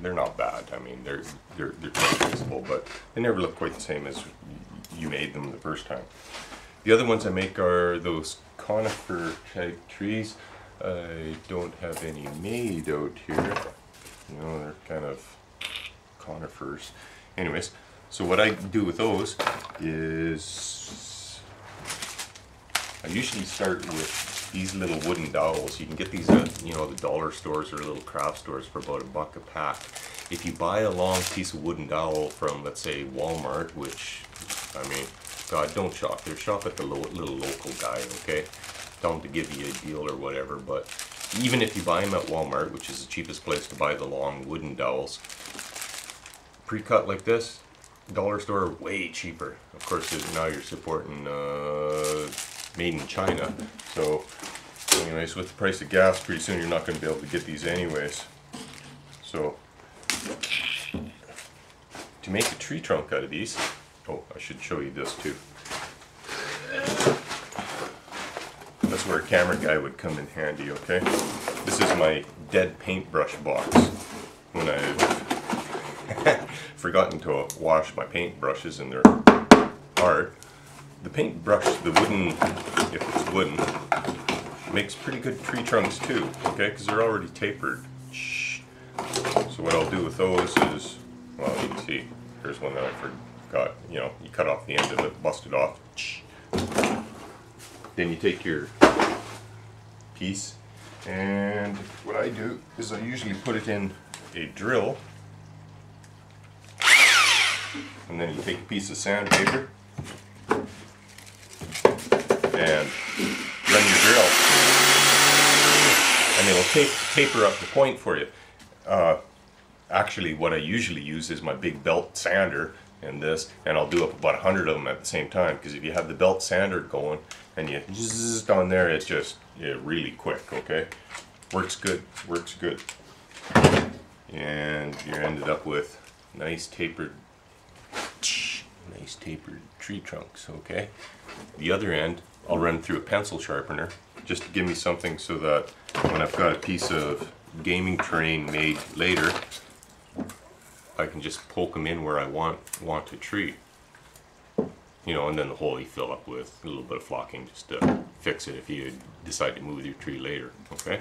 they're not bad. I mean, they're quite usable, but they never look quite the same as you made them the first time. The other ones I make are those conifer type trees. I don't have any made out here. You know, they're kind of conifers. Anyways, so what I do with those is I usually start with these little wooden dowels. You can get these at, you know, the dollar stores or little craft stores for about $1 a pack. If you buy a long piece of wooden dowel from, let's say, Walmart, which, I mean, God, don't shop there. Shop at the little local guy, okay? Tell him to give you a deal or whatever, but even if you buy them at Walmart, which is the cheapest place to buy the long wooden dowels, pre-cut like this, dollar store, way cheaper. Of course, now you're supporting made in China. So anyways, with the price of gas, pretty soon you're not going to be able to get these anyways. So to make a tree trunk out of these, oh, I should show you this too. That's where a camera guy would come in handy, okay? This is my dead paintbrush box. When I've forgotten to wash my paintbrushes and they're hard. The paintbrush, the wooden, if it's wooden, makes pretty good tree trunks too, okay? Because they're already tapered. So what I'll do with those is, well, you can see, here's one that I forgot. You know, you cut off the end of it, bust it off. Then you take your piece, and what I do is I usually put it in a drill, and then you take a piece of sandpaper and run your drill, and it'll taper up the point for you. Actually, what I usually use is my big belt sander and this, and I'll do up about 100 of them at the same time, because if you have the belt sander going and you zzz on there, it's just really quick, okay? Works good, works good. And you ended up with nice tapered tree trunks, okay? The other end, I'll run through a pencil sharpener, just to give me something so that when I've got a piece of gaming terrain made later, I can just poke them in where I want a tree. You know, and then the hole you fill up with a little bit of flocking just to fix it if you decide to move your tree later, okay?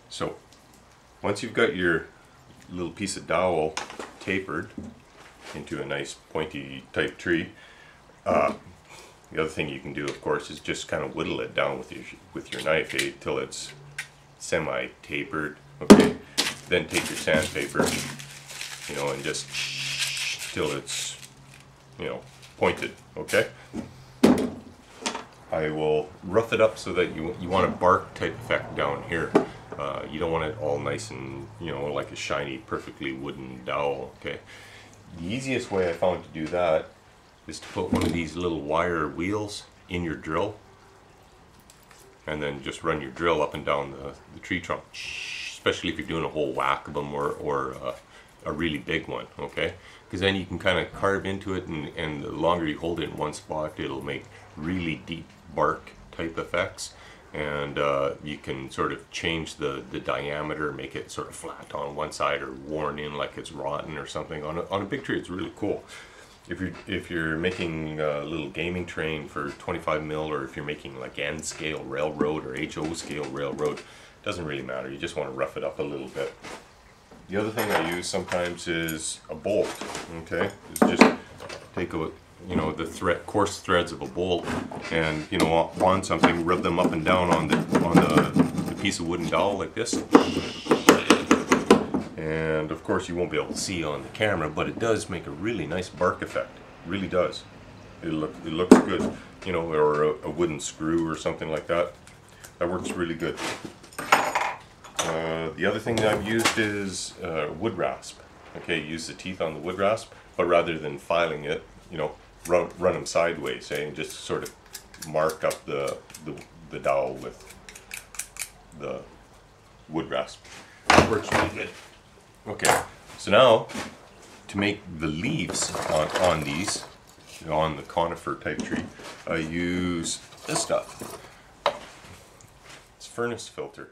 So, once you've got your little piece of dowel tapered into a nice pointy type tree, the other thing you can do, of course, is just kind of whittle it down with your knife till it's semi-tapered, okay? Then take your sandpaper, you know, and just till it's, you know, pointed, okay? I will rough it up so that you want a bark type effect down here. You don't want it all nice and, you know, like a shiny, perfectly wooden dowel, okay? The easiest way I found to do that is to put one of these little wire wheels in your drill, and then just run your drill up and down the tree trunk, especially if you're doing a whole whack of them or a really big one, okay? Because then you can kind of carve into it, and the longer you hold it in one spot, it'll make really deep bark type effects, and you can sort of change the diameter, make it sort of flat on one side or worn in like it's rotten or something. On a big tree, it's really cool. If you're making a little gaming terrain for 25 mil, or if you're making like N scale railroad or HO scale railroad, doesn't really matter. You just want to rough it up a little bit. The other thing I use sometimes is a bolt, okay? Is just take a, you know, the coarse threads of a bolt, and, you know, on something, rub them up and down on the piece of wooden dowel like this. And of course you won't be able to see on the camera, but it does make a really nice bark effect. It really does. It looks good, you know, or a wooden screw or something like that. That works really good. The other thing that I've used is wood rasp. Okay, use the teeth on the wood rasp, but rather than filing it, you know, run them sideways, and just sort of mark up the dowel with the wood rasp. It works really good. Okay, so now to make the leaves on these, you know, on the conifer type tree, I use this stuff. It's furnace filter.